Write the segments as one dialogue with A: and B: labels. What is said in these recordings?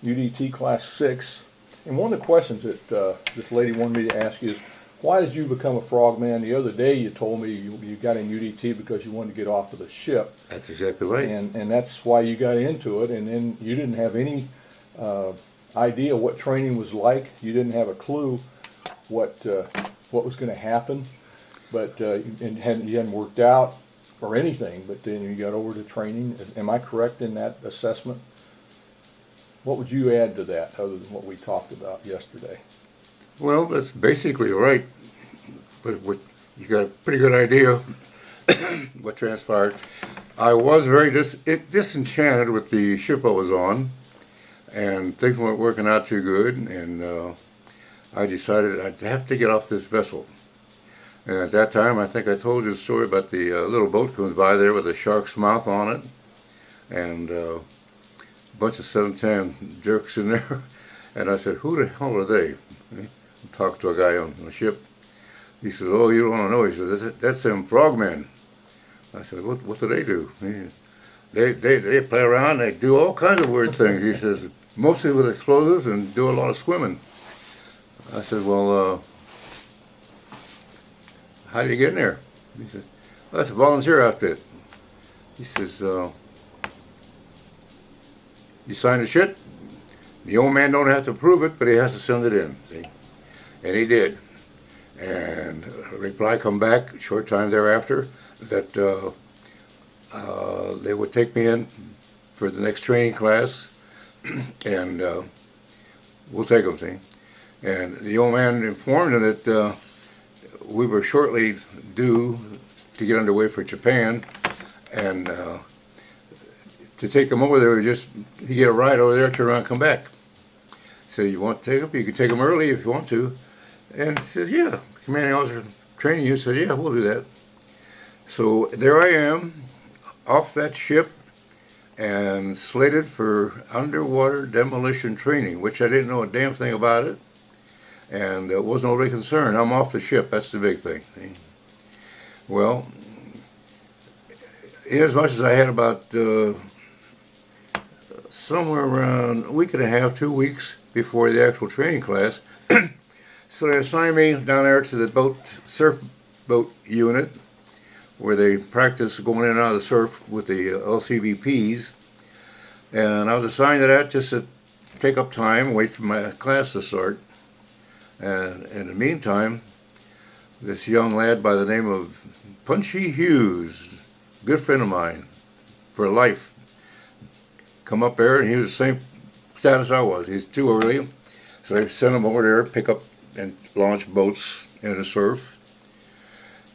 A: UDT Class 6. And one of the questions that this lady wanted me to ask you is, why did you become a frogman? The other day you told me you got in UDT because you wanted to get off of the ship.
B: That's exactly right.
A: And that's why you got into it. And then you didn't have any idea what training was like. You didn't have a clue what was going to happen. But you hadn't worked out or anything. But then you got over to training. Am I correct in that assessment? What would you add to that other than what we talked about yesterday?
B: Well, that's basically right. But you got a pretty good idea what transpired. I was very disenchanted with the ship I was on, and things weren't working out too good, and I decided I'd have to get off this vessel. And at that time, I think I told you the story about the little boat comes by there with a shark's mouth on it, and a bunch of 710 jerks in there. And I said, who the hell are they? Talked to a guy on the ship. He said, oh, you don't want to know. He said, that's them frogmen. I said, what do they do? They play around. They do all kinds of weird things. He says, mostly with explosives and do a lot of swimming. I said, well, how do you get in there? He said, well, that's a volunteer outfit. He says, you sign the shit? The old man don't have to prove it, but he has to send it in, see? And he did. And a reply come back a short time thereafter that they would take me in for the next training class, and we'll take them, see? And the old man informed them that we were shortly due to get underway for Japan, and to take him over there, you get a ride over there, turn around, and come back. So you want to take them? You can take them early if you want to. And he says, yeah. Commanding officer training you said, yeah, we'll do that. So there I am, off that ship, and slated for underwater demolition training, which I didn't know a damn thing about it, and wasn't overly concerned. I'm off the ship. That's the big thing. Well, inasmuch as I had about somewhere around a week and a half, 2 weeks before the actual training class, so they assigned me down there to the surf boat unit, where they practice going in and out of the surf with the LCVPs, and I was assigned to that just to take up time, wait for my class to start. And in the meantime, this young lad by the name of Punchy Hughes, good friend of mine for life, come up there, and he was the same status I was. He's too early, so they sent him over there to pick up and launch boats in the surf.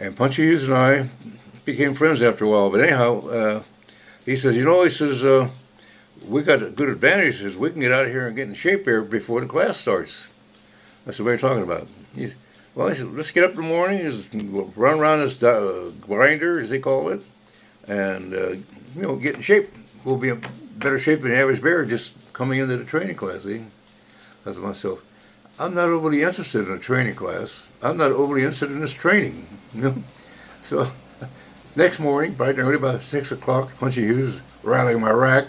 B: And Punchy Hughes and I became friends after a while. But anyhow, he says, we got a good advantage. He says, we can get out of here and get in shape here before the class starts. I said, what are you talking about? He said, let's get up in the morning, we'll run around this grinder, as they call it, and get in shape. We'll be in better shape than the average bear just coming into the training class. See? I said to myself, I'm not overly interested in a training class. I'm not overly interested in this training. So next morning, bright and early, about 6 o'clock, Punchy Hughes rallying my rack.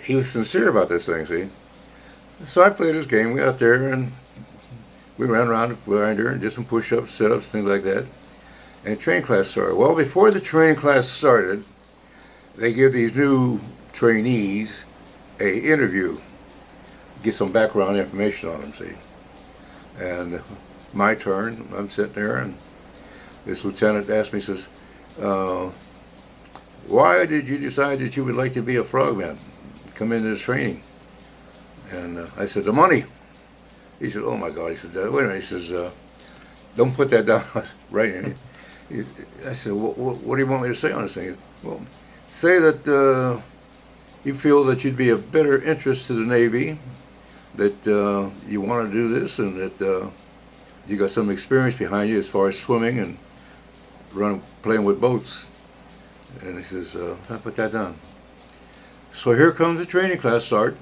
B: He was sincere about this thing, see? So I played his game. We got out there and we ran around the grinder and did some push-ups, sit-ups, things like that. And training class started. Well, before the training class started, they give these new trainees an interview, get some background information on them, see. And my turn, I'm sitting there, and this lieutenant asked me, says, why did you decide that you would like to be a frogman, come into this training? And I said, the money. He said, oh my God. He said, wait a minute. He says, don't put that down right in it. I said, what do you want me to say on this thing? Well, say that you feel that you'd be of better interest to the Navy, that you want to do this, and that you got some experience behind you as far as swimming and playing with boats. And he says, I put that down. So here comes the training class start.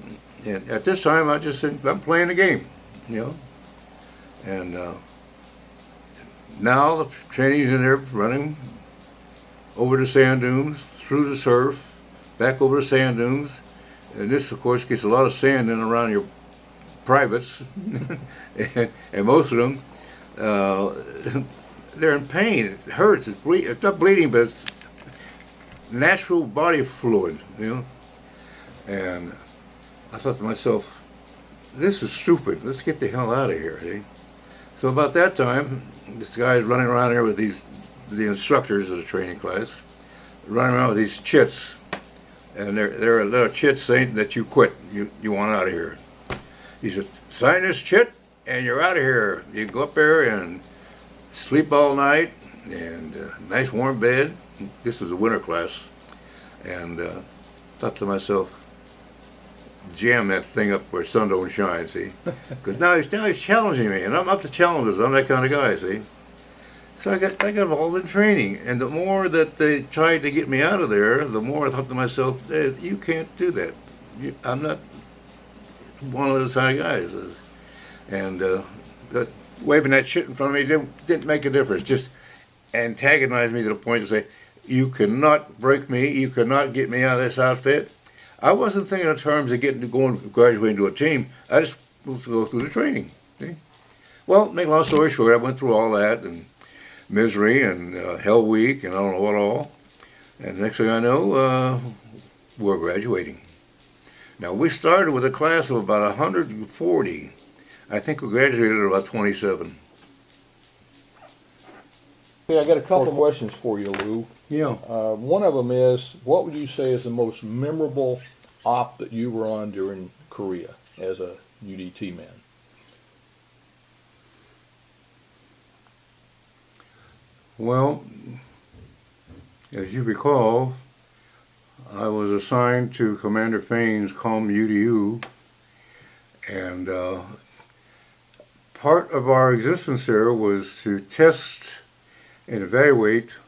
B: And at this time, I just said, I'm playing the game, And now the trainees in there running over the sand dunes, through the surf, back over the sand dunes, And this, of course, gets a lot of sand in around your privates, and most of them, they're in pain. It hurts. It's not bleeding, but it's natural body fluid, you know. And I thought to myself, this is stupid. Let's get the hell out of here. See? So about that time, this guy is running around here with the instructors of the training class, running around with these chits, and they're a little chit saying that you quit. You want out of here. He said, sign this chit and you're out of here. You can go up there and sleep all night, and nice warm bed. This was a winter class. And thought to myself, jam that thing up where sun don't shine, see? Because now he's challenging me, and I'm up to challenges. I'm that kind of guy, see? So I got involved in training, and the more that they tried to get me out of there, the more I thought to myself, hey, you can't do that. I'm not one of those kind of guys. And waving that shit in front of me didn't make a difference. Just antagonized me to the point to say, you cannot break me. You cannot get me out of this outfit. I wasn't thinking in terms of graduating to a team. I just was to go through the training. See? Well, make a long story short, I went through all that and misery and hell week and I don't know what all. And the next thing I know, we're graduating. Now, we started with a class of about 140. I think we graduated at about 27.
A: Okay, I got a couple of questions for you, Lou.
B: Yeah.
A: One of them is, what would you say is the most memorable op that you were on during Korea as a UDT man?
B: Well, as you recall, I was assigned to Commander Fain's COM UDU, and part of our existence there was to test and evaluate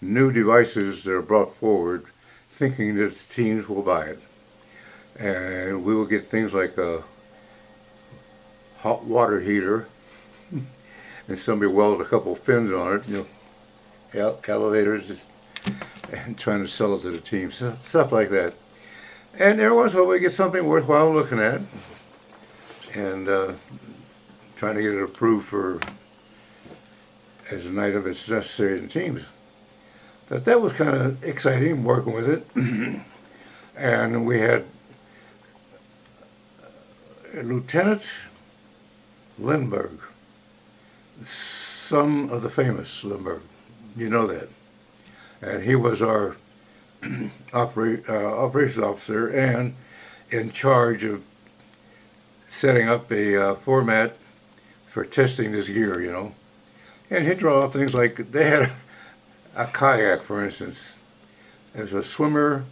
B: new devices that are brought forward, thinking that the teams will buy it. And we will get things like a hot water heater, and somebody welded a couple of fins on it, you know, elevators, and trying to sell it to the team, stuff like that. And every once in a while we get something worthwhile looking at, and trying to get it approved for as an item that's necessary in the teams. But that was kind of exciting, working with it. And we had Lieutenant Lindbergh, son of the famous Lindbergh. You know that. And he was our operations officer and in charge of setting up a format for testing this gear, you know. And he'd draw up things like, they had a kayak, for instance. There's a swimmer,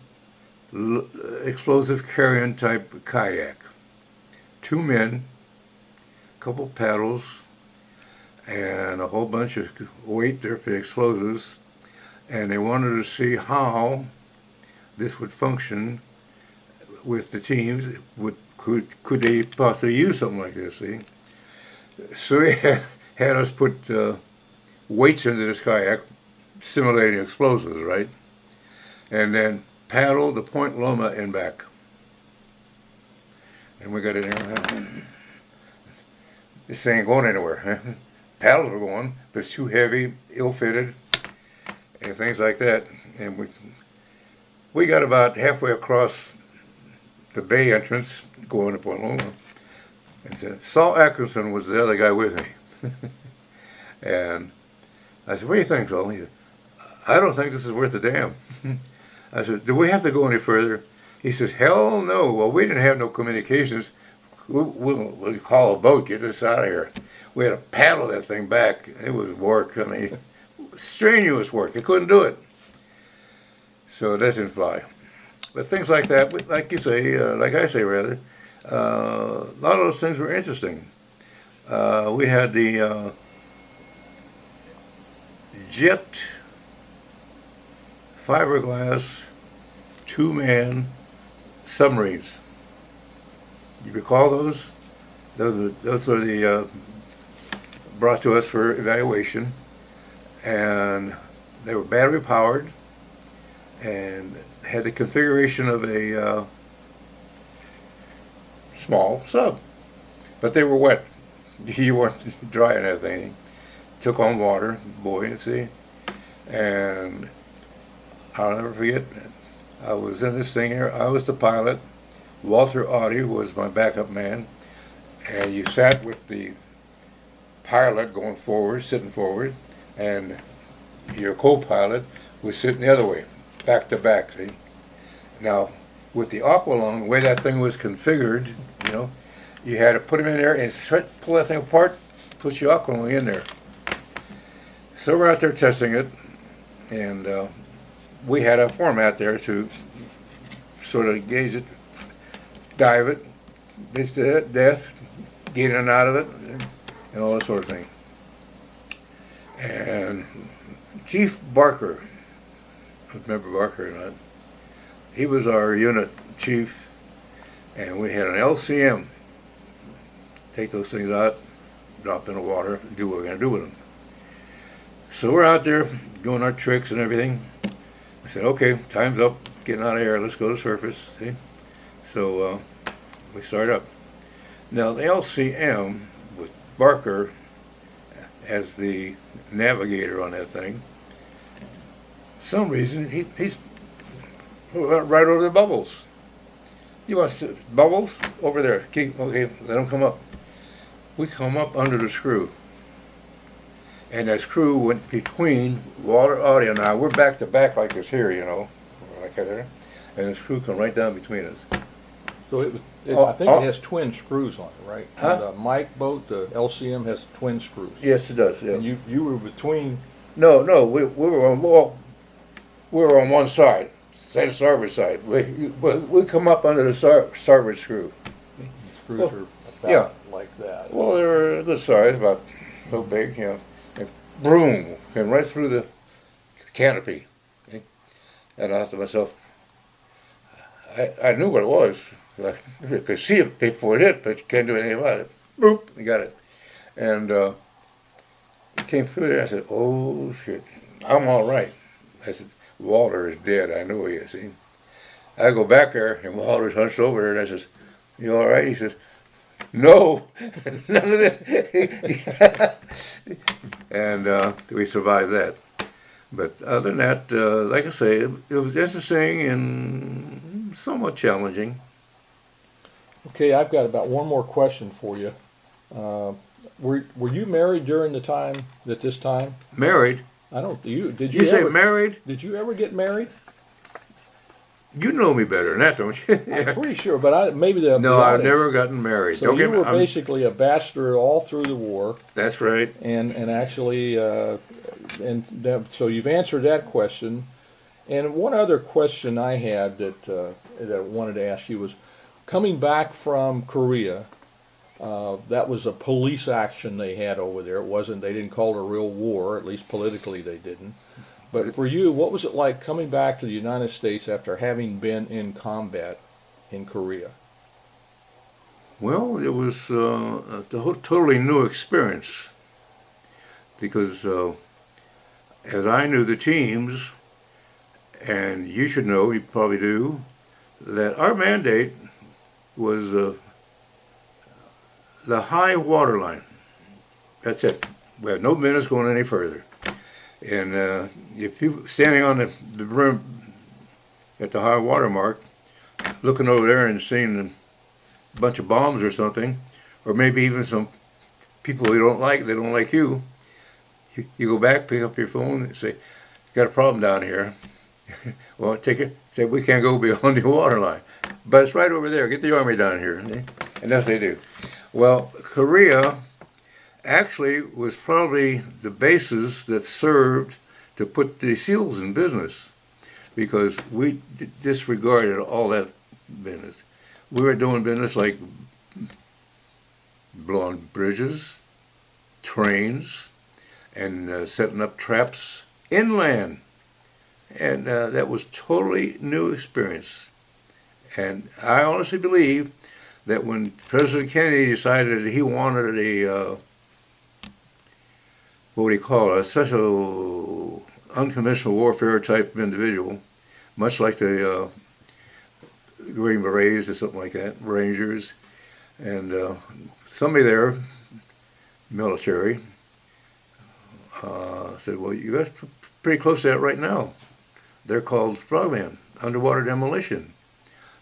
B: explosive carrying type kayak. 2 men, a couple paddles, and a whole bunch of weight there for the explosives. And they wanted to see how this would function with the teams. Could they possibly use something like this, see? So they had us put weights into this kayak, simulating explosives, right? And then paddle to Point Loma and back. And we got in there. This thing ain't going anywhere. Paddles were going, but it's too heavy, ill-fitted, and things like that. And we got about halfway across the bay entrance, going to Point Loma, and said, Saul Atkinson was the other guy with me. And I said, what do you think, Saul? He said, I don't think this is worth a damn. I said, do we have to go any further? He says, hell no. Well, we didn't have no communications. We'll call a boat, get this out of here. We had to paddle that thing back. It was work. I mean, strenuous work. They couldn't do it. So that didn't fly. But things like that, like you say, like I say rather, a lot of those things were interesting. We had the jet fiberglass 2-man submarines. You recall those? Those were the brought to us for evaluation, and they were battery powered and had the configuration of a small sub, but they were wet. You weren't drying that thing. Took on water, buoyancy, and I'll never forget. I was in this thing here. I was the pilot. Walter Audie was my backup man, and you sat with the pilot going forward, sitting forward, and your co-pilot was sitting the other way, back to back. See, now with the aqualung, the way that thing was configured, you know, you had to put him in there and pull that thing apart, put your aqualung in there. So we're out there testing it, and we had a format there to sort of gauge it, dive it, this, that, death, get in and out of it, and all that sort of thing. And Chief Barker, I remember Barker or not, he was our unit chief, and we had an LCM. Take those things out, drop in the water, do what we're going to do with them. So we're out there doing our tricks and everything. I said, okay, time's up, getting out of here, let's go to the surface. See? So we start up. Now the LCM with Barker as the navigator on that thing, for some reason he's right over the bubbles. You want to bubbles over there? Keep okay. Let them come up. We come up under the screw, and that screw went between Walter Audie and I. We're back to back like this here, you know, like there, and the screw come right down between us.
A: So I think it has twin screws on it, right?
B: Huh?
A: The Mike boat, the LCM has twin screws.
B: Yes, it does. Yeah.
A: And you were between.
B: No, we were on one side, say the starboard side. We come up under the starboard screw.
A: The screws are about
B: yeah.
A: like that.
B: Well, they were this size, about so big, you know. And boom, came right through the canopy. Okay? And I thought to myself, I knew what it was. I could see it before it hit, but you can't do anything about it. Boop, you got it. And it came through there. I said, oh, shit, I'm all right. I said, Walter is dead. I know he is. See? I go back there, and Walter's hunched over there, and I says, you all right? He says, no, none of this. And we survived that. But other than that, like I say, it was interesting and somewhat challenging.
A: Okay, I've got about one more question for you. Were you married during the time at this time?
B: Married?
A: I don't. Did you?
B: You say
A: ever,
B: married?
A: Did you ever get married?
B: You know me better than that, don't you? Yeah.
A: I'm pretty sure, but maybe the.
B: No,
A: the
B: I've
A: audience.
B: never gotten married.
A: So you were basically a bachelor all through the war.
B: That's right.
A: And actually, so you've answered that question. And one other question I had that I wanted to ask you was, coming back from Korea, that was a police action they had over there. It wasn't. They didn't call it a real war. At least politically, they didn't. But for you, what was it like coming back to the United States after having been in combat in Korea?
B: Well, it was a totally new experience because as I knew the teams, and you should know, you probably do, that our mandate was the high water line. That's it. We had no business going any further. And if you standing on the rim at the high water mark, looking over there and seeing a bunch of bombs or something, or maybe even some people you don't like, they don't like you, you go back, pick up your phone and say, got a problem down here. Well, take it, say, we can't go beyond the water line. But it's right over there, get the army down here. And that's what they do. Well, Korea actually was probably the basis that served to put the SEALs in business, because we disregarded all that business. We were doing business like blowing bridges, trains, and setting up traps inland. And that was totally new experience. And I honestly believe that when President Kennedy decided that he wanted a what would he call it, a special unconventional warfare type individual, much like the Green Berets or something like that, Rangers, And somebody there, military, said, well, you guys are pretty close to that right now. They're called frogmen, underwater demolition.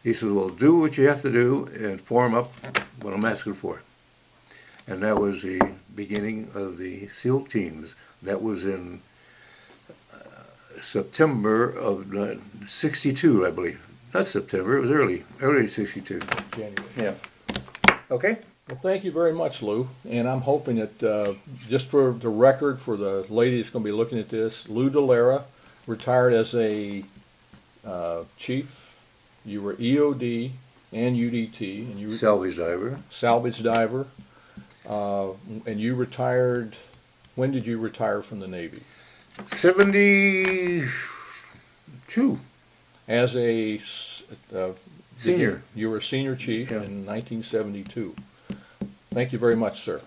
B: He says, well, do what you have to do and form up what I'm asking for. And that was the beginning of the SEAL teams. That was in September of '62, I believe. Not September, it was early '62.
A: January.
B: Yeah. Okay.
A: Well, thank you very much, Lou. And I'm hoping that, just for the record, for the lady that's going to be looking at this, Lou Delara retired as a chief. You were EOD and UDT, and you were
B: Salvage diver.
A: salvage diver. And you retired. When did you retire from the Navy?
B: 72.
A: As a
B: Senior.
A: You were a senior chief
B: Yeah.
A: in 1972. Thank you very much, sir.